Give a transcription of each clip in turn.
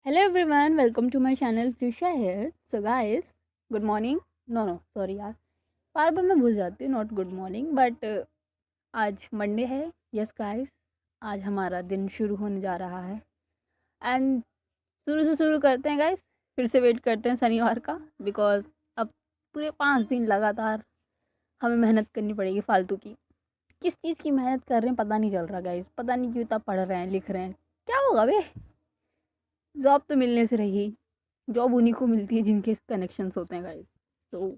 Hello everyone, welcome to my channel Prisha here. So guys, good morning. No, sorry यार, बार बार मैं भूल जाती हूँ. नॉट गुड मॉर्निंग बट आज मंडे है. यस गाइस, आज हमारा दिन शुरू होने जा रहा है एंड शुरू से शुरू करते हैं गाइस. फिर से वेट करते हैं शनिवार का, बिकॉज अब पूरे 5 दिन लगातार हमें मेहनत करनी पड़ेगी फालतू की. किस चीज़ की मेहनत कर रहे हैं पता नहीं चल रहा गाइस. पता नहीं क्यों इतना पढ़ रहे हैं, लिख रहे हैं. क्या होगा बे? जॉब तो मिलने से रही. जॉब उन्हीं को मिलती है जिनके कनेक्शंस होते हैं गाइस. तो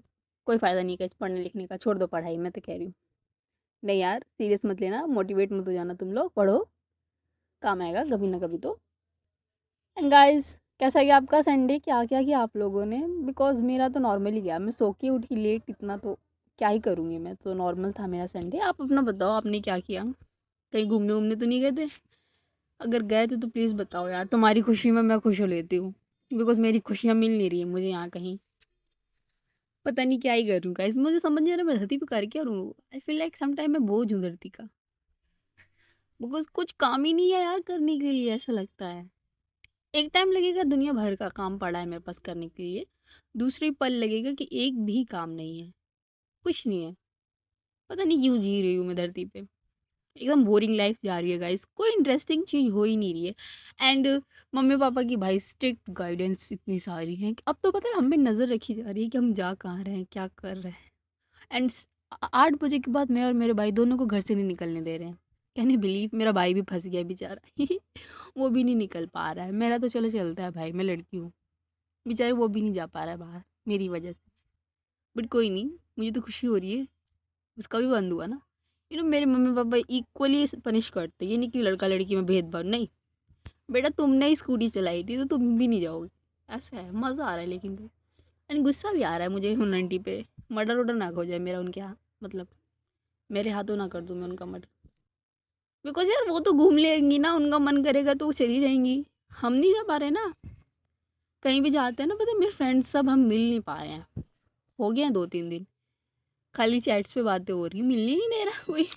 कोई फ़ायदा नहीं है पढ़ने लिखने का. छोड़ दो पढ़ाई, मैं तो कह रही हूँ. नहीं यार, सीरियस मत लेना, मोटिवेट मत हो जाना तुम लोग. पढ़ो, काम आएगा कभी ना कभी तो. एंड गाइस, कैसा गया आपका संडे? क्या क्या किया आप लोगों ने? बिकॉज मेरा तो नॉर्मली गया. मैं सो के उठी लेट इतना, तो क्या ही करूँगी मैं. तो नॉर्मल था मेरा संडे. आप अपना बताओ, आपने क्या किया? कहीं घूमने वूमने तो नहीं गए थे? अगर गए थे तो प्लीज़ बताओ यार. तुम्हारी खुशी में मैं खुश हो लेती हूँ, बिकॉज मेरी खुशियाँ मिल नहीं रही है मुझे यहाँ कहीं. पता नहीं क्या ही करूँ गाइस. मुझे समझ नहीं आ रहा मैं धरती पे कर क्या रहा हूँ. I feel like some time मैं बोझ हूँ धरती का, बिकॉज कुछ काम ही नहीं है यार करने के लिए. ऐसा लगता है एक टाइम लगेगा दुनिया भर का काम पड़ा है मेरे पास करने के लिए, दूसरे पल लगेगा कि एक भी काम नहीं है, कुछ नहीं है. पता नहीं क्यों जी रही हूँ मैं धरती पे. एकदम बोरिंग लाइफ जा रही है गाइस. कोई इंटरेस्टिंग चीज़ हो ही नहीं रही है. एंड मम्मी पापा की भाई स्ट्रिक्ट गाइडेंस इतनी सारी है कि अब तो पता है हम पे नज़र रखी जा रही है कि हम जा कहाँ रहे हैं, क्या कर रहे हैं. एंड 8 बजे के बाद मैं और मेरे भाई दोनों को घर से नहीं निकलने दे रहे हैं. Can you believe? मेरा भाई भी फंस गया बेचारा. वो भी नहीं निकल पा रहा है. मेरा तो चलो चलता है भाई, मैं लड़की हूँ. बेचारे वो भी नहीं जा पा रहा है बाहर मेरी वजह से. बट कोई नहीं, मुझे तो खुशी हो रही है. उसका भी बंद हुआ ना. मेरे मम्मी पापा इक्वली पनिश करते. ये नहीं कि लड़का लड़की में भेदभाव नहीं. बेटा तुमने ही स्कूटी चलाई थी तो तुम भी नहीं जाओगे. ऐसा है. मज़ा आ रहा है लेकिन भाई. एंड गुस्सा भी आ रहा है मुझे उन आंटी पे. मर्डर वर्डर ना हो जाए मेरा उनके यहाँ, मतलब मेरे हाथों ना कर दूँ मैं उनका मर्डर. बिकॉज यार वो तो घूम लेंगी ना, उनका मन करेगा तो वो चली जाएंगी. हम नहीं जा पा रहे ना. कहीं भी जाते हैं ना, पता है मेरे फ्रेंड्स सब हम मिल नहीं पा रहे हैं. हो गए हैं 2-3 दिन. खाली चैट्स पे बातें हो रही हैं, मिलने नहीं दे रहा कोई.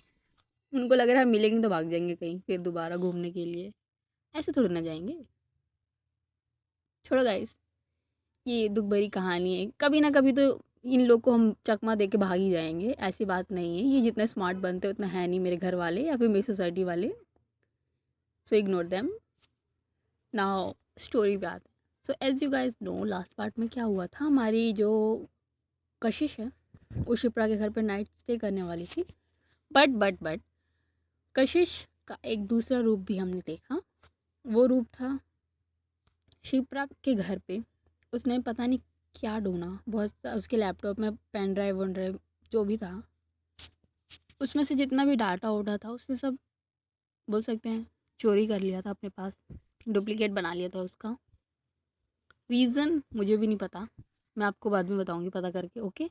उनको लग रहा है मिलेंगे तो भाग जाएंगे कहीं फिर दोबारा घूमने के लिए. ऐसे थोड़ी ना जाएंगे. छोड़ो गाइस, ये दुख भरी कहानी है. कभी ना कभी तो इन लोग को हम चकमा दे के भाग ही जाएंगे. ऐसी बात नहीं है. ये जितने स्मार्ट बनते हैं उतना है नहीं मेरे घर वाले या फिर मेरी सोसाइटी वाले. So ignore them. Now story पे आते हैं. So as you guys know, last part में क्या हुआ था, हमारी जो कशिश है वो शिप्रा के घर पर नाइट स्टे करने वाली थी. बट कशिश का एक दूसरा रूप भी हमने देखा. वो रूप था शिप्रा के घर पे. उसने पता नहीं क्या ढूंढा. बहुत उसके लैपटॉप में पेन ड्राइव वन ड्राइव जो भी था, उसमें से जितना भी डाटा वाटा था उसने सब, बोल सकते हैं, चोरी कर लिया था अपने पास. डुप्लीकेट बना लिया था उसका. रीज़न मुझे भी नहीं पता. मैं आपको बाद में बताऊंगी पता करके. ओके,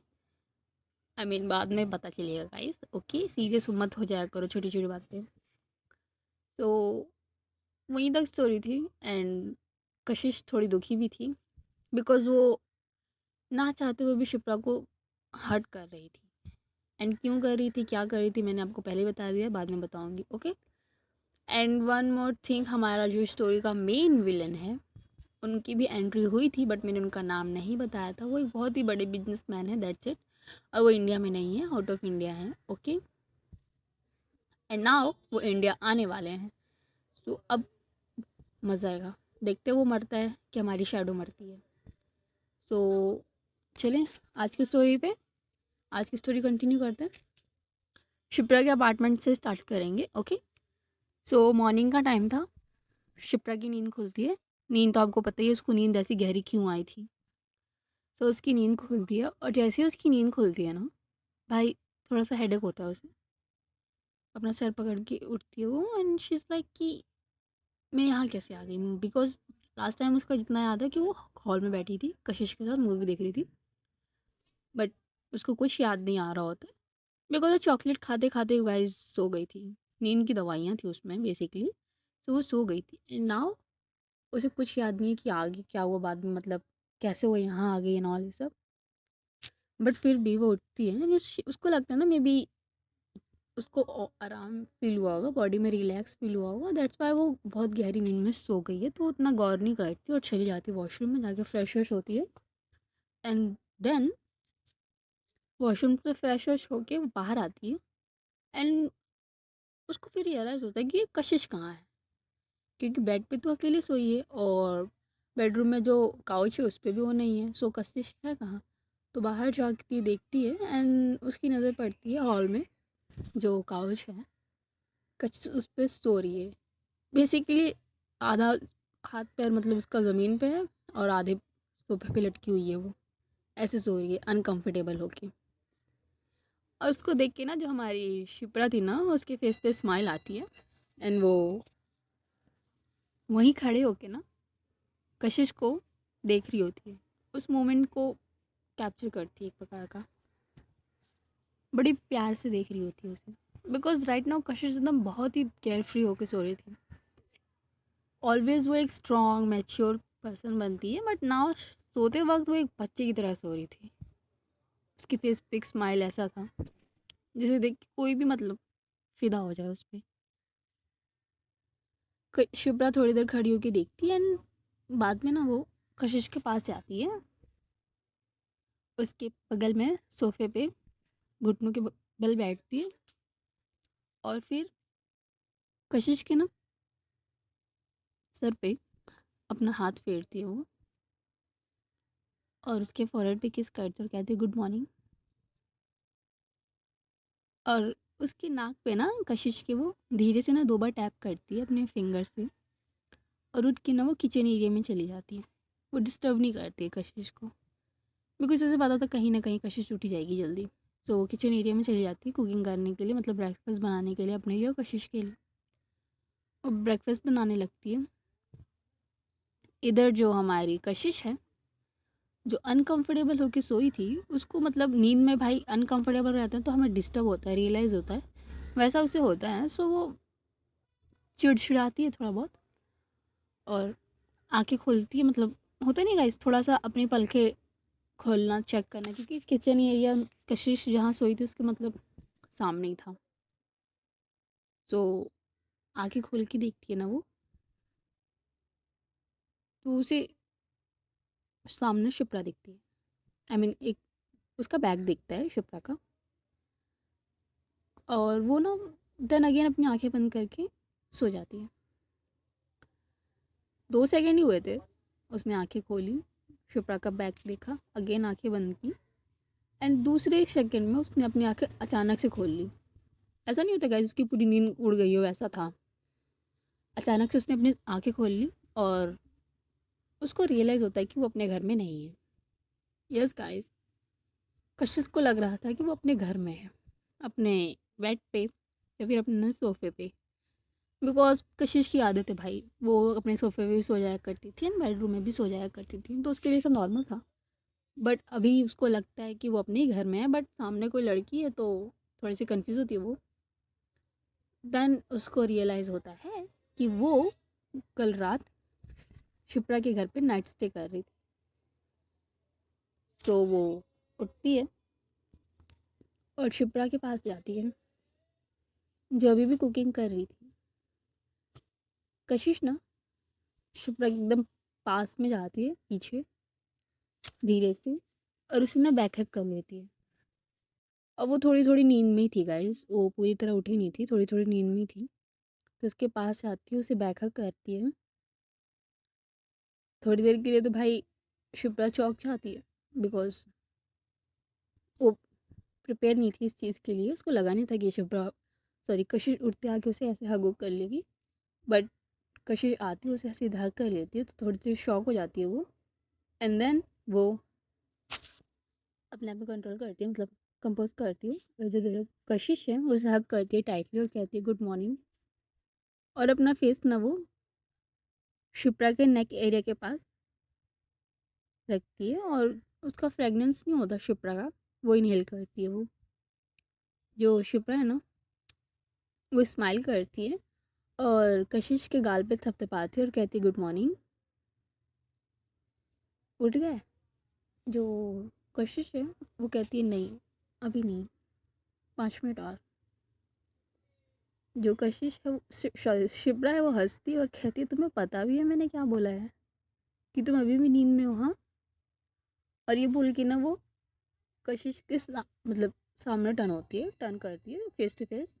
आई मीन बाद में पता चलेगा गाइस. ओके, सीरियस मत हो जाया करो छोटी छोटी बात पे. तो वहीं तक स्टोरी थी. एंड कशिश थोड़ी दुखी भी थी, बिकॉज़ वो ना चाहते हुए भी शिप्रा को हर्ट कर रही थी. एंड क्यों कर रही थी, क्या कर रही थी, मैंने आपको पहले ही बता दिया, बाद में बताऊंगी. Okay. And one more thing, हमारा जो स्टोरी का मेन विलन है उनकी भी एंट्री हुई थी, बट मैंने उनका नाम नहीं बताया था. वो एक बहुत ही बड़े बिजनेसमैन है, दैट्स इट. और वो इंडिया में नहीं है, आउट ऑफ इंडिया है. ओके. एंड नाउ वो इंडिया आने वाले हैं. तो अब मज़ा आएगा. देखते वो मरता है कि हमारी शैडो मरती है. तो चलें आज की स्टोरी पे. आज की स्टोरी कंटिन्यू करते हैं. शिप्रा के अपार्टमेंट से स्टार्ट करेंगे. ओके. सो मॉर्निंग का टाइम था. शिप्रा की नींद खुलती है. नींद तो आपको पता ही है उसको नींद ऐसी गहरी क्यों आई थी. तो उसकी नींद खुलती है और जैसे ही उसकी नींद खुलती है ना भाई, थोड़ा सा हेडेक होता है उसे. अपना सर पकड़ के उठती है वो. एंड शी इज़ लाइक कि मैं यहाँ कैसे आ गई. बिकॉज लास्ट टाइम उसका जितना याद है कि वो हॉल में बैठी थी कशिश के साथ मूवी देख रही थी. बट उसको कुछ याद नहीं आ रहा होता. बिकॉज वो चॉकलेट खाते खाते गाइस सो गई थी. नींद की दवाइयाँ थी उसमें बेसिकली. तो वो सो गई थी. एंड नाउ उसे कुछ याद नहीं है कि आगे क्या हुआ बाद में, मतलब कैसे वो यहाँ आ गई एंड ऑल ये सब. बट फिर भी वो उठती है and उसको लगता है ना मे बी उसको आराम फील हुआ होगा, बॉडी में रिलैक्स फील हुआ होगा, दैट्स वाई वो बहुत गहरी नींद में सो गई है। तो उतना गौर नहीं करती और चली जाती है वॉशरूम में, जाके फ्रेश व्रेश होती है। एंड देन वॉशरूम से फ्रेश व्रेश होके वो बाहर आती है। एंड उसको फिर रियलाइज़ होता है कि ये कशिश कहाँ है, क्योंकि बेड पे तो अकेले सोई है और बेडरूम में जो काउच है उस पे भी वो नहीं है, सो कशिश है कहाँ। तो बाहर जाती देखती है एंड उसकी नज़र पड़ती है हॉल में जो काउच है, कशिश उस पे सो रही है। बेसिकली आधा हाथ पैर मतलब उसका ज़मीन पे है और आधे सोफे पे लटकी हुई है वो, ऐसे सो रही है अनकंफर्टेबल होके। और उसको देख के ना जो हमारी शिप्रा थी ना, उसके फेस पे स्माइल आती है। एंड वो वहीं खड़े होके ना कशिश को देख रही होती है, उस मोमेंट को कैप्चर करती है एक प्रकार का, बड़ी प्यार से देख रही होती है उसे। बिकॉज राइट नाउ कशिश एकदम बहुत ही केयर फ्री होके सो रही थी। ऑलवेज वो एक स्ट्रॉन्ग मैच्योर पर्सन बनती है, बट नाउ सोते वक्त वो एक बच्चे की तरह सो रही थी। उसकी फेस पे एक स्माइल ऐसा था जिसे देख के कोई भी मतलब फिदा हो जाए उस पर। शिप्रा थोड़ी देर खड़ी होकर देखती है एंड बाद में ना वो कशिश के पास जाती है, उसके बगल में सोफे पे घुटनों के बल बैठती है और फिर कशिश के ना सर पे अपना हाथ फेरती है वो, और उसके फोrehead पे किस करती है और कहती है गुड मॉर्निंग। और उसकी नाक पे ना कशिश के वो धीरे से ना 2 बार टैप करती है अपने फिंगर से, और उठ के ना वो किचन एरिया में चली जाती है। वो डिस्टर्ब नहीं करती है कशिश को, बिकॉज उसे पता था कहीं ना कहीं कशिश उठी जाएगी जल्दी। तो वो किचन एरिया में चली जाती है कुकिंग करने के लिए, मतलब ब्रेकफास्ट बनाने के लिए अपने लिए और कशिश के लिए। और ब्रेकफास्ट बनाने लगती है। इधर जो हमारी कशिश है, जो अनकंफर्टेबल होके सोई थी, उसको मतलब नींद में भाई अनकंफर्टेबल रहते हैं तो हमें डिस्टर्ब होता है, रियलाइज़ होता है, वैसा उसे होता है। सो वो चिड़चिड़ाती है थोड़ा बहुत और आंखें खोलती है, मतलब होता नहीं गाइस, थोड़ा सा अपनी पलकें खोलना चेक करना, क्योंकि किचन एरिया कशिश जहाँ सोई थी उसके मतलब सामने ही था। तो आंखें खोल के देखती है ना वो, तो उसे सामने शिप्रा दिखती है। आई मीन एक उसका बैग दिखता है शिप्रा का। और वो ना देन अगेन अपनी आंखें बंद करके सो जाती है। 2 सेकंड ही हुए थे, उसने आंखें खोली, शिप्रा का बैग देखा, अगेन आंखें बंद की, एंड दूसरे सेकंड में उसने अपनी आंखें अचानक से खोल ली। ऐसा नहीं होता गाइस उसकी पूरी नींद उड़ गई हो, वैसा था। अचानक से उसने अपनी आंखें खोल ली और उसको रियलाइज़ होता है कि वो अपने घर में नहीं है। यस गाइस, कशिश को लग रहा था कि वो अपने घर में है, अपने बेड पे या फिर अपने सोफे पे। बिकॉज कशिश की आदत है भाई, वो अपने सोफे पे भी सो जाया करती थी एंड बेडरूम में भी सो जाया करती थी, तो उसके लिए सब नॉर्मल था। बट अभी उसको लगता है कि वो अपने ही घर में है, बट सामने कोई लड़की है तो थोड़ी सी कंफ्यूज होती है वो। देन उसको रियलाइज़ होता है कि वो कल रात शिप्रा के घर पे नाइट स्टे कर रही थी। तो वो उठती है और शिप्रा के पास जाती है जो अभी भी कुकिंग कर रही थी। कशिश ना शिप्रा के एकदम पास में जाती है पीछे धीरे से, और उसे ना बैकहक कर लेती है। और वो थोड़ी थोड़ी नींद में ही थी गाइस, वो पूरी तरह उठी नहीं थी, थोड़ी थोड़ी नींद में ही थी। तो उसके पास आती है, उसे बैकहक करती है। थोड़ी देर के लिए तो भाई शिप्रा चौंक जाती है, बिकॉज वो प्रिपेयर नहीं थी इस चीज़ के लिए। उसको लगा नहीं था कि शिप्रा सॉरी कशिश उठते आके उसे ऐसे हग कर लेगी। बट कशिश आती है, उसे ऐसे हग कर लेती है, तो थोड़ी सी शॉक हो जाती है वो। एंड देन वो अपने आप में कंट्रोल करती है, मतलब कंपोज करती है, और जो कशिश है उसे हग करती है टाइटली और कहती है गुड मॉर्निंग। और अपना फेस ना वो शिप्रा के नेक एरिया के पास रखती है, और उसका फ्रेगनेंस नहीं होता शिप्रा का, वो इनहेल करती है वो। जो शिप्रा है ना वो स्माइल करती है और कशिश के गाल पे थपथपाती है और कहती है गुड मॉर्निंग। उठ गए। जो कशिश है वो कहती है नहीं, अभी नहीं, 5 मिनट और। जो कशिश है शिप्रा है वो हंसती और कहती है तुम्हें पता भी है मैंने क्या बोला है कि तुम अभी भी नींद में हो, हाँ। और ये बोल के ना वो कशिश के मतलब सामने टर्न होती है, टर्न करती है फेस टू फेस।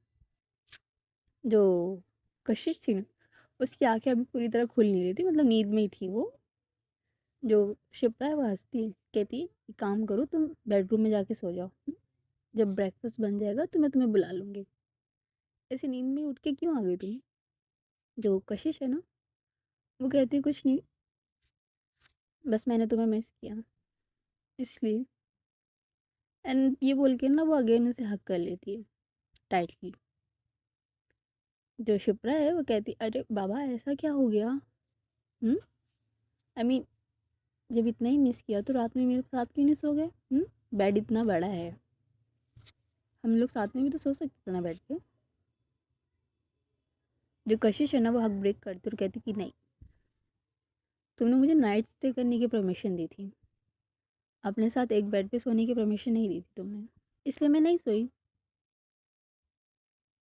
जो कशिश थी ना उसकी आंखें अभी पूरी तरह खुल नहीं रही थी, मतलब नींद में ही थी वो। जो शिप्रा है वो हंसती है, कहती है एक काम करो तुम बेडरूम में जाके सो जाओ, जब ब्रेकफास्ट बन जाएगा तो मैं तुम्हें बुला लूँगी। ऐसे नींद में उठ के क्यों आ गई तुम? जो कशिश है ना वो कहती है कुछ नहीं, बस मैंने तुम्हें मिस किया इसलिए। एंड ये बोल के ना वो अगेन उसे हक कर लेती है टाइटली। जो शिप्रा है वो कहती अरे बाबा ऐसा क्या हो गया? हम्म, आई मीन जब इतना ही मिस किया तो रात में मेरे साथ क्यों नहीं सो गए? बेड इतना बड़ा है, हम लोग साथ में भी तो सो सकते थे ना बैठ के। जो कशिश है ना वो हक ब्रेक करती और कहती कि नहीं, तुमने मुझे नाइट स्टे करने की परमिशन दी थी, अपने साथ एक बेड पे सोने की परमिशन नहीं दी थी तुमने, इसलिए मैं नहीं सोई।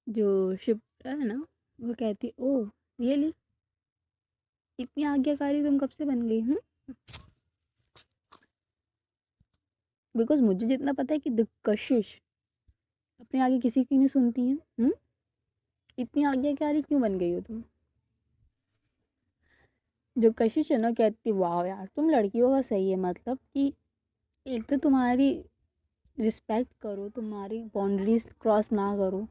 जो शिप्रा है ना वो कहती ओह रियली, इतनी आज्ञाकारी तुम कब से बन गई? बिकॉज मुझे जितना पता है कि द कशिश अपने आगे किसी की नहीं सुनती है। इतनी आज्ञाकारी क्यों बन गई हो तुम? जो कशिश है ना कहती वाह यार तुम लड़कियों का सही है, मतलब कि एक तो तुम्हारी रिस्पेक्ट करो, तुम्हारी बाउंड्रीज क्रॉस ना करो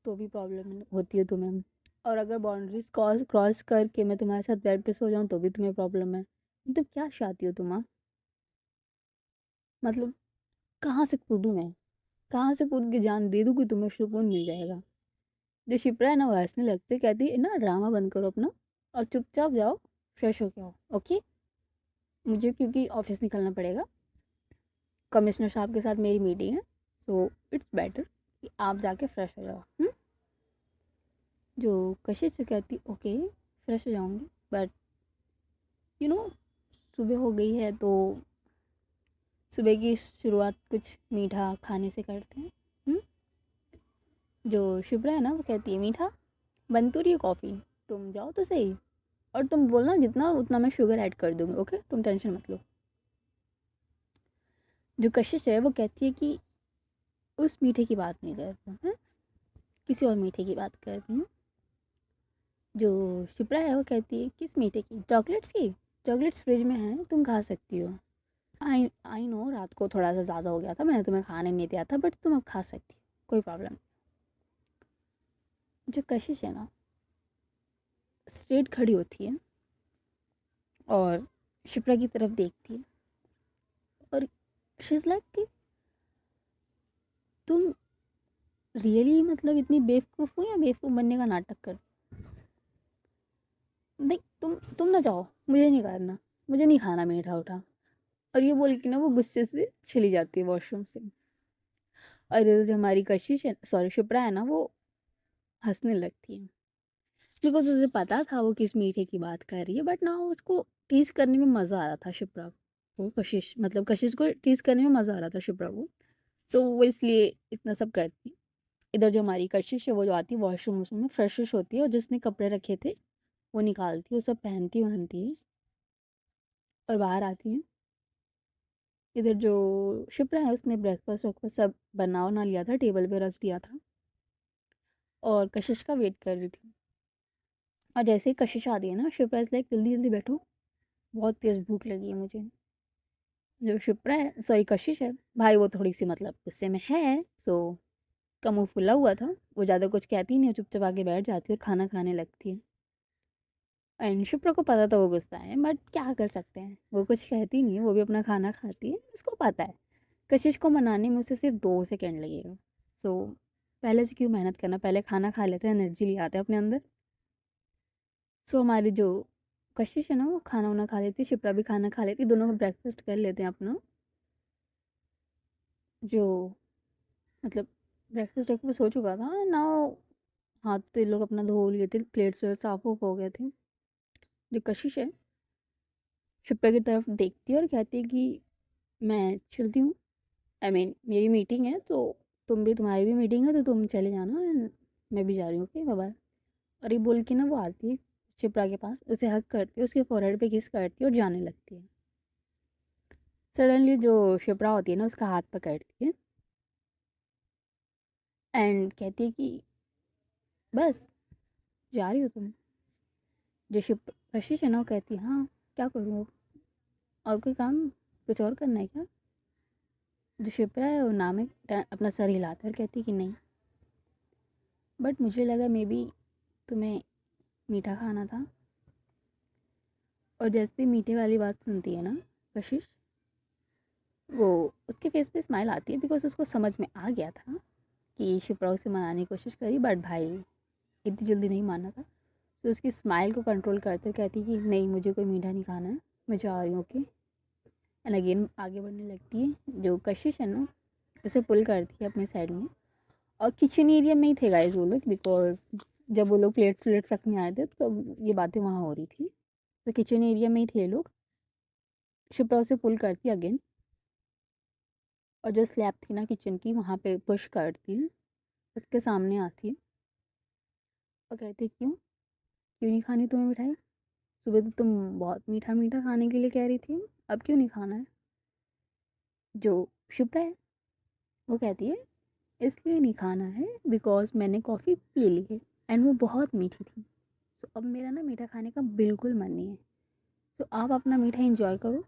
तो भी प्रॉब्लम होती है तुम्हें, और अगर बाउंड्रीज क्रॉस क्रॉस करके मैं तुम्हारे साथ बेड पे सो जाऊँ तो भी तुम्हें प्रॉब्लम है। मतलब क्या चाहती हो तुम, हाँ? मतलब कहाँ से कूदूँ मैं, कहाँ से कूद के जान दे दूँ कि तुम्हें सुकून मिल जाएगा? जो शिप्रा है ना वो हंसने लगती है, कहती है ना ड्रामा बंद करो अपना और चुपचाप जाओ फ्रेश हो के आओ, ओके? मुझे क्योंकि ऑफिस निकलना पड़ेगा, कमिश्नर साहब के साथ मेरी मीटिंग है, सो इट्स बेटर कि आप जाके फ्रेश हो जाओ। जो कशिश से कहती ओके फ्रेश हो जाऊंगी, बट यू नो सुबह हो गई है तो सुबह की शुरुआत कुछ मीठा खाने से करते हैं। हम्म? जो शिप्रा है ना वो कहती है मीठा बन तो रही है कॉफ़ी, तुम जाओ तो सही, और तुम बोलना जितना उतना मैं शुगर ऐड कर दूंगी, ओके तुम टेंशन मत लो। जो कशिश है वो कहती है कि उस मीठे की बात नहीं कर रही हूँ, किसी और मीठे की बात कर रही हूँ। जो शिप्रा है वो कहती है किस मीठे की? चॉकलेट्स की? चॉकलेट्स फ्रिज में हैं तुम खा सकती हो। आई आई नो रात को थोड़ा सा ज़्यादा हो गया था, मैंने तुम्हें खाने नहीं दिया था, बट तुम अब खा सकती हो, कोई प्रॉब्लम। जो कशिश है ना स्ट्रेट खड़ी होती है और शिप्रा की तरफ देखती है और शी इज़ लाइक कि तुम रियली मतलब इतनी बेवकूफ़ हो या बेवकूफ़ बनने का नाटक कर? नहीं तुम ना जाओ, मुझे नहीं करना, मुझे नहीं खाना मीठा उठा। और ये बोल के ना वो गुस्से से चली जाती है वॉशरूम से। और इधर जो हमारी कशिश है, सॉरी शिप्रा है ना, वो हंसने लगती है बिकॉज उसे पता था वो किस मीठे की बात कर रही है, बट ना उसको टीज करने में मज़ा आ रहा था शिप्रा को, कशिश मतलब कशिश को टीज करने में मज़ा आ रहा था शिप्रा को। सो वो इसलिए इतना सब करती। इधर जो हमारी कशिश है वो जो आती है वॉशरूम में फ्रेश व्रेश होती है और जिसने कपड़े रखे थे वो निकालती है, वो सब पहनती वहनती है और बाहर आती है। इधर जो शिप्रा है उसने ब्रेकफास्ट वेकफास्ट सब बना ना लिया था, टेबल पे रख दिया था और कशिश का वेट कर रही थी। और जैसे ही कशिश आती है ना शिप्रा इज़ लाइक जल्दी जल्दी बैठो, बहुत तेज़ भूख लगी है मुझे। जो शिप्रा है सॉरी कशिश है भाई वो थोड़ी सी मतलब गुस्से में है, सो का मुंह फुला हुआ था, वो ज़्यादा कुछ कहती नहीं, चुपचाप आके बैठ जाती है और खाना खाने लगती है। एंड शिप्रा को पता था वो गुस्सा है, बट क्या कर सकते हैं, वो कुछ कहती नहीं है, वो भी अपना खाना खाती है, उसको पता है कशिश को मनाने में उसे सिर्फ 2 सेकेंड लगेगा। सो पहले से क्यों मेहनत करना, पहले खाना खा लेते हैं, एनर्जी ले आते हैं अपने अंदर। सो हमारी जो कशिश है ना वो खाना वाना खा लेती है, शिप्रा भी खाना खा लेती है, दोनों को ब्रेकफास्ट कर लेते हैं अपना। जो मतलब ब्रेकफास्ट वेकफास्ट हो चुका था ना, हाथ तो ये लोग अपना धो लिए थे, प्लेट्स वगैरह साफ हो गए थे। जो कशिश है शिप्रा की तरफ देखती है और कहती है कि मैं चलती हूँ, आई मीन मेरी मीटिंग है तो तुम भी, तुम्हारी भी मीटिंग है तो तुम चले जाना, मैं भी जा रही हूँ, ओके बाय बाय। और ये बोल के ना वो आती है शिप्रा के पास, उसे हग करती है, उसके फोरहेड पे किस करती है और जाने लगती है। सडनली जो शिप्रा होती है ना उसका हाथ पकड़ती है एंड कहती है कि बस जा रही हो तुम। जो शिप कशिश है ना वो कहती है हाँ क्या करूँ अब? और कोई काम कुछ और करना है क्या? जो शिप्रा है वो नाम अपना सर हिलाता है और कहती है कि नहीं, बट मुझे लगा मे बी तुम्हें मीठा खाना था। और जैसे मीठे वाली बात सुनती है ना कशिश, वो उसके फेस पे स्माइल आती है बिकॉज उसको समझ में आ गया था कि शिप्रा उसे मनाने की कोशिश करी, बट भाई इतनी जल्दी नहीं माना था। तो उसकी स्माइल को कंट्रोल करते कहती कि नहीं मुझे कोई मीठा नहीं खाना है, मैं जा रही हूँ ओके। एंड अगेन आगे बढ़ने लगती है। जो कशिश है ना उसे पुल करती है अपने साइड में। और किचन एरिया में ही थे गाइस वो लोग, बिकॉज जब वो लोग प्लेट प्लेट रखने आए थे तो ये बातें वहाँ हो रही थी। तो किचन एरिया में ही थे लोग। शिप्रा उसे पुल करती अगेन, और जो स्लैब थी ना किचन की वहाँ पे पुश करती है, उसके सामने आती है और कहती है क्यों क्यों नहीं खानी तुम्हें मिठाई? सुबह तो तुम बहुत मीठा मीठा खाने के लिए कह रही थी, अब क्यों नहीं खाना है? जो शिप्रा है वो कहती है इसलिए नहीं खाना है बिकॉज मैंने कॉफ़ी पी ली है एंड वो बहुत मीठी थी। सो अब मेरा ना मीठा खाने का बिल्कुल मन नहीं है। सो आप अपना मीठा इंजॉय करो,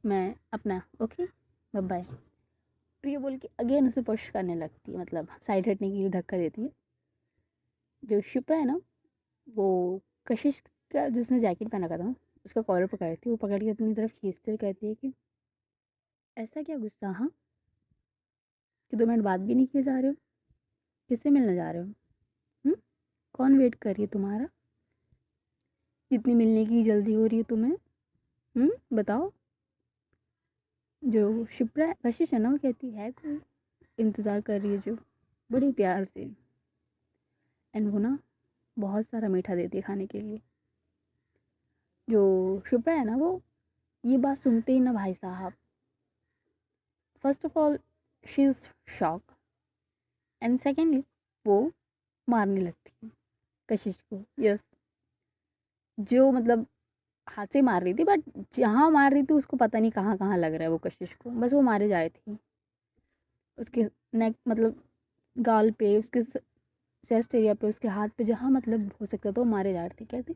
मैं अपना ओके बाय बाय। और ये बोल के अगेन उसे पुश करने लगती है, मतलब साइड हटने के लिए धक्का देती है। जो शिप्रा है ना वो कशिश का जो उसने जैकेट पहना था उसका कॉलर पकड़ती है, वो पकड़ के अपनी तरफ खींचते हुए कहती है कि ऐसा क्या गुस्सा हाँ कि 2 मिनट बात भी नहीं किए जा रहे हो? किससे मिलने जा रहे हो? हुँ? कौन वेट कर रही है तुम्हारा? कितनी मिलने की जल्दी हो रही है तुम्हें? बताओ। जो शिप्रा कशिश है ना वो कहती है कोई इंतज़ार कर रही है जो, बड़े प्यार से। एंड वो ना बहुत सारा मीठा देती है खाने के लिए। जो शिप्रा है ना वो ये बात सुनते ही ना भाई साहब, first of all she is shock and secondly वो मारने लगती है कशिश को। यस, जो मतलब हाथ से मार रही थी, बट जहाँ मार रही थी उसको पता नहीं कहाँ कहाँ लग रहा है वो कशिश को, बस वो मारे जा रही थी। उसके नेक मतलब गाल पे, उसके चेस्ट एरिया पे, उसके हाथ पे, जहाँ मतलब हो सकता था वो मारे जा रहे थे। कहते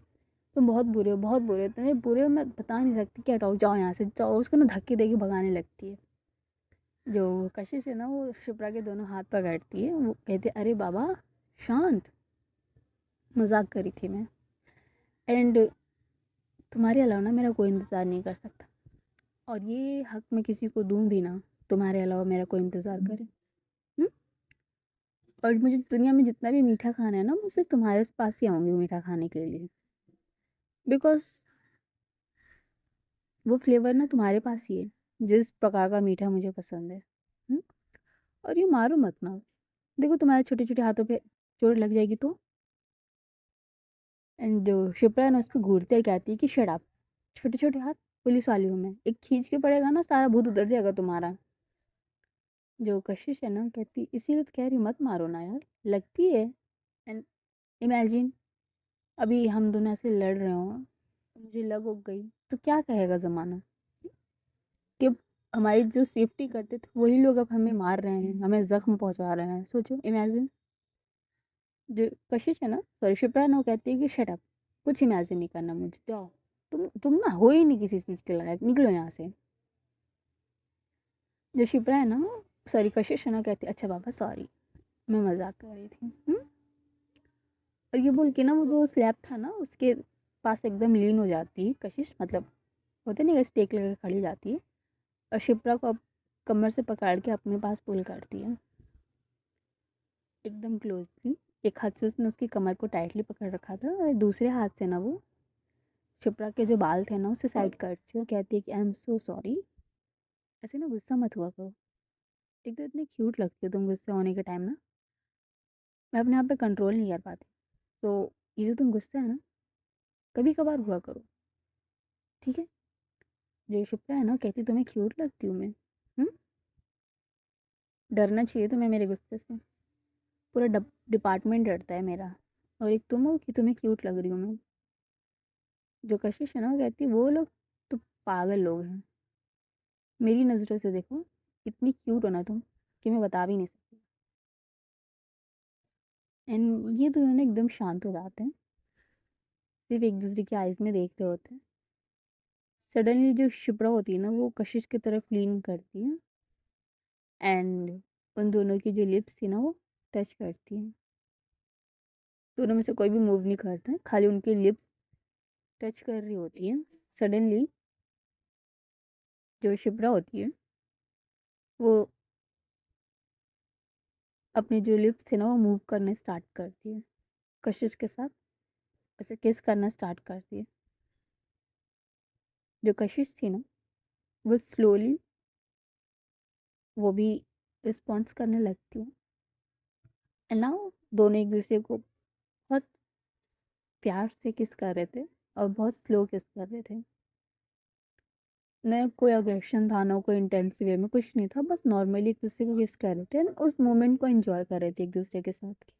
तुम बहुत बुरे हो, बहुत बुरे हो, तुम्हें बुरे हो मैं बता नहीं सकती, क्या हटाओ जाओ यहाँ से जाओ। उसको ना धक्के देके भगाने लगती है। जो कशिश है ना वो शिप्रा के दोनों हाथ पकड़ती है, वो कहती है अरे बाबा शांत, मजाक करी थी मैं। एंड तुम्हारे अलावा ना मेरा कोई इंतज़ार नहीं कर सकता, और ये हक मैं किसी को दूँ भी ना तुम्हारे अलावा मेरा कोई इंतज़ार करे। हुँ? और मुझे दुनिया में जितना भी मीठा खाना है ना मैं सिर्फ तुम्हारे पास ही आऊँगी मीठा खाने के लिए, बिकॉज़ वो फ्लेवर ना तुम्हारे पास ही है जिस प्रकार का मीठा मुझे पसंद है। हुँ? और ये मारो मत ना, देखो तुम्हारे छोटे-छोटे हाथों पे चोट लग जाएगी तो। एंड जो शिप्रा है ना उसको घूरते हुए कहती है कि शट अप, छोटे-छोटे हाथ, पुलिस वाली हूँ मैं, एक खींच के पड़ेगा ना सारा भूत उतर जाएगा तुम्हारा। जो कशिश है ना कहती इसीलिए तो कह रही हूँ मत मारो ना यार, लगती है। एंड इमेजिन अभी हम दोनों ऐसे लड़ रहे हों, मुझे लग उग गई तो क्या कहेगा ज़माना कि हमारी जो सेफ्टी करते थे वही लोग अब हमें मार रहे हैं, हमें ज़ख्म पहुँचा रहे हैं। सोचो इमेजिन। जो कशिश है ना सॉरी शिप्रा है ना वो कहती है कि शट अप, कुछ इमेजिन नहीं करना मुझे, जाओ। तुम ना हो ही नहीं किसी चीज़ के लायक, निकलो यहाँ से। जो शिप्रा है ना सॉरी कशिश है ना कहती है अच्छा बाबा सॉरी, मैं मजाक कर रही थी। और ये बोल के ना वो जो स्लैब था ना उसके पास एकदम लीन हो जाती है कशिश, मतलब होते नहीं स्टेक लेकर खड़ी हो जाती है और शिप्रा को अब कमर से पकड़ के अपने पास पुल करती है एकदम क्लोजली। एक हाथ से उसने उसकी कमर को टाइटली पकड़ रखा था और दूसरे हाथ से ना वो शिप्रा के जो बाल थे ना उसे साइड करती है और कहती है कि आई एम सो सॉरी, ऐसे ना गुस्सा मत हुआ करो, एक तो इतनी क्यूट लगती हो तुम गुस्से होने के टाइम ना, मैं अपने आप पे कंट्रोल नहीं कर पाती। तो ये जो तुम गुस्सा है ना कभी कभार हुआ करो, ठीक है? जो शिप्रा है ना कहती तुम्हें क्यूट लगती हूँ मैं। हम्म? डरना चाहिए तुम्हें मेरे गुस्से से। पूरा डिपार्टमेंट डरता है मेरा। और एक तुम हो कि तुम्हें क्यूट लग रही हूँ मैं। जो कशिश है ना वो कहती है वो लोग तो पागल लोग हैं। मेरी नज़रों से देखो, इतनी क्यूट हो ना तुम कि मैं बता भी नहीं सकती। एंड ये दोनों ना एकदम शांत हो जाते हैं, सिर्फ एक दूसरे की आइज़ में देख रहे होते हैं। सडनली जो शिप्रा होती है ना वो कशिश की तरफ लीन करती है एंड उन दोनों की जो लिप्स थी ना वो टच करती है। दोनों में से कोई भी मूव नहीं करता है, खाली उनकी लिप्स टच कर रही होती है। सडनली जो शिप्रा होती है वो अपने जो लिप्स थे ना वो मूव करने स्टार्ट करती है, कशिश के साथ ऐसे किस करना स्टार्ट करती है। जो कशिश थी ना वो स्लोली वो भी रिस्पॉन्स करने लगती है। एंड नाउ दोनों एक दूसरे को बहुत प्यार से किस कर रहे थे और बहुत स्लो किस कर रहे थे। न कोई अग्रेशन था, ना कोई इंटेंस वे में, कुछ नहीं था, बस नॉर्मली एक दूसरे को किस कर रहे थे and उस मोमेंट को एंजॉय कर रहे थे एक दूसरे के साथ।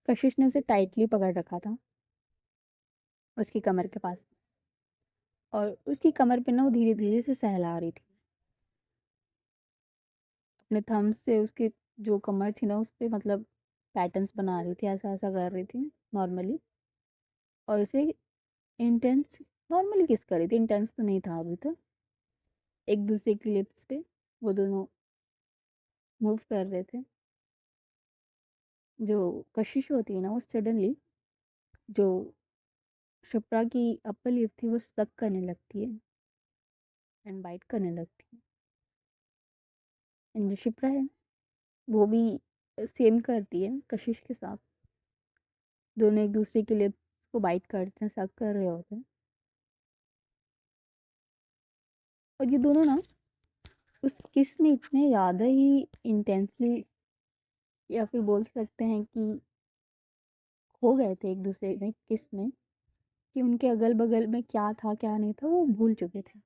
कशिश ने उसे टाइटली पकड़ रखा था उसकी कमर के पास और उसकी कमर पे ना वो धीरे धीरे से सहला रही थी अपने थंब से। उसकी जो कमर थी ना उस पे मतलब पैटर्न्स बना रही थी, ऐसा ऐसा कर रही थी नॉर्मली। और उसे इंटेंस नॉर्मली किस कर रही थी, इंटेंस तो नहीं था अभी तक। एक दूसरे की लिप्स पे वो दोनों मूव कर रहे थे। जो कशिश होती है ना वो सडनली जो शिप्रा की अपर लिप थी वो सक करने लगती है एंड बाइट करने लगती है। एंड जो शिप्रा है वो भी सेम करती है कशिश के साथ। दोनों एक दूसरे के लिप्स को बाइट करते हैं, सक कर रहे होते हैं। और ये दोनों ना उस किस में इतने ज़्यादा ही इंटेंसली या फिर बोल सकते हैं कि खो गए थे एक दूसरे में किस में, कि उनके अगल बगल में क्या था क्या नहीं था वो भूल चुके थे।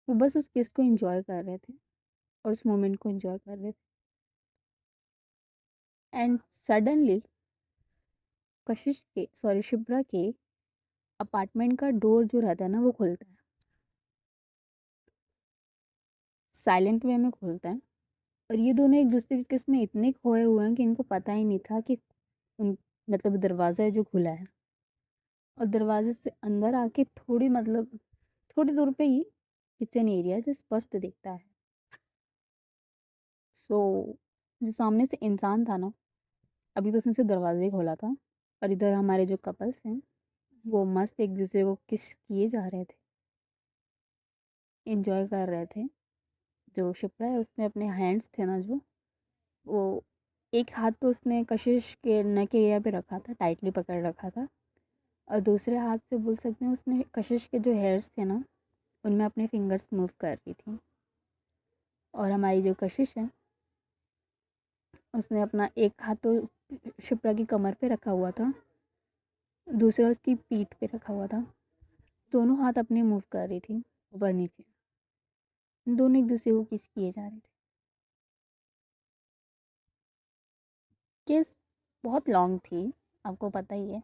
वो बस उस किस को एंजॉय कर रहे थे और उस मोमेंट को एंजॉय कर रहे थे। एंड सडनली कशिश के सॉरी शिप्रा के अपार्टमेंट का डोर जो रहता है ना वो खुलता है, साइलेंट वे में खुलता है। और ये दोनों एक दूसरे के किस में इतने खोए हुए हैं कि इनको पता ही नहीं था कि उन मतलब दरवाज़ा है जो खुला है। और दरवाजे से अंदर आके थोड़ी मतलब थोड़ी दूर पे ही किचन एरिया जो स्पष्ट दिखता है। सो जो सामने से इंसान था ना अभी तो उसने सिर्फ दरवाज़ा ही खोला था और इधर हमारे जो कपल्स हैं वो मस्त एक दूसरे को किस किए जा रहे थे, एंजॉय कर रहे थे। जो शिप्रा है उसने अपने हैंड्स थे ना जो वो एक हाथ तो उसने कशिश के नेक एरिया पे रखा था, टाइटली पकड़ रखा था। और दूसरे हाथ से बोल सकते हैं उसने कशिश के जो हेयर्स थे ना उनमें अपने फिंगर्स मूव कर रही थी। और हमारी जो कशिश है उसने अपना एक हाथ तो शिप्रा की कमर पे रखा हुआ था, दूसरा उसकी पीठ पे रखा हुआ था। दोनों हाथ अपने मूव कर रही थी ऊपर नीचे। दोनों एक दूसरे को किस किए जा रहे थे। किस बहुत लॉन्ग थी, आपको पता ही है।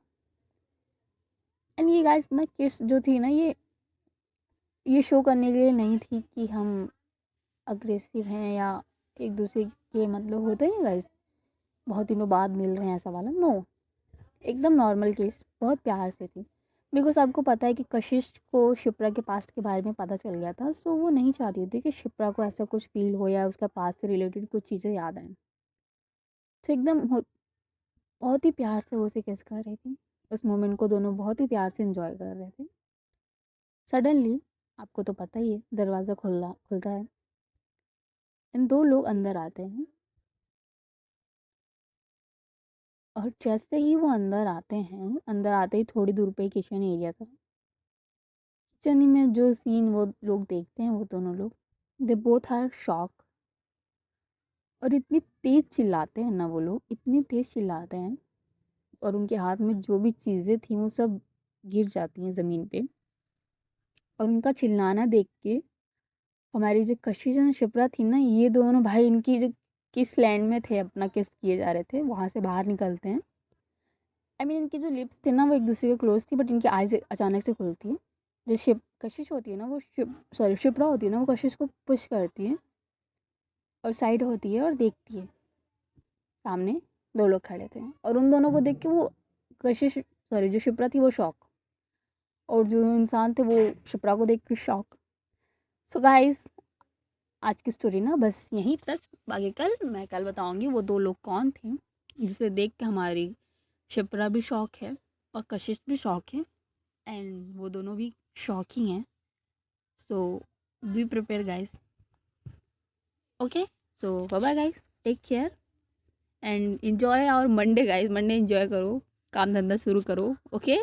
एंड ये गाइस ना किस जो थी ना ये शो करने के लिए नहीं थी कि हम अग्रेसिव हैं या एक दूसरे के मतलब होते हैं गाइस बहुत दिनों बाद मिल रहे हैं ऐसा वाला, नो। एकदम नॉर्मल केस, बहुत प्यार से थी। बिकॉज आपको पता है कि कशिश को शिप्रा के पास्ट के बारे में पता चल गया था, सो वो नहीं चाहती थी कि शिप्रा को ऐसा कुछ फील हो या उसका पास्ट से रिलेटेड कुछ चीज़ें याद आएं। तो बहुत ही प्यार से वो उसे किस कर रही थी। उस मोमेंट को दोनों बहुत ही प्यार से एंजॉय कर रहे थे। सडनली आपको तो पता ही है दरवाज़ा खुलता है। इन दो लोग अंदर आते हैं और जैसे ही वो अंदर आते हैं, अंदर आते ही थोड़ी दूर पे किचन एरिया था। किचन में जो सीन वो लोग देखते हैं वो दोनों लोग दे बोथ आर शॉक। और इतनी तेज चिल्लाते हैं ना वो लोग, इतनी तेज चिल्लाते हैं और उनके हाथ में जो भी चीज़ें थी वो सब गिर जाती हैं ज़मीन पे। और उनका चिल्लाना देख के हमारी जो कशिश और शिप्रा थी ना ये दोनों भाई इनकी जो किस लैंड में थे, अपना किस किए जा रहे थे, वहाँ से बाहर निकलते हैं। इनकी जो लिप्स थे ना वो एक दूसरे के क्लोज थी, बट इनकी आइज़ अचानक से खुलती है। जो कशिश होती है ना, वो शिप्रा होती है ना, वो कशिश को पुश करती है और साइड होती है और देखती है सामने 2 लोग खड़े थे, और उन दोनों को देख के वो जो शिप्रा थी वो शॉक, और जो इंसान थे वो शिप्रा को देख के शॉक। सो गाइस, आज की स्टोरी ना बस यहीं तक। बाकी मैं कल बताऊंगी वो 2 लोग कौन थे, जिसे देख के हमारी शिप्रा भी शौक है और कशिश भी शौक है, एंड वो दोनों भी शौक ही हैं। So be prepare guys. Okay, so bye bye guys, take care and enjoy our Monday guys. Monday enjoy करो, काम धंधा शुरू करो। ओके।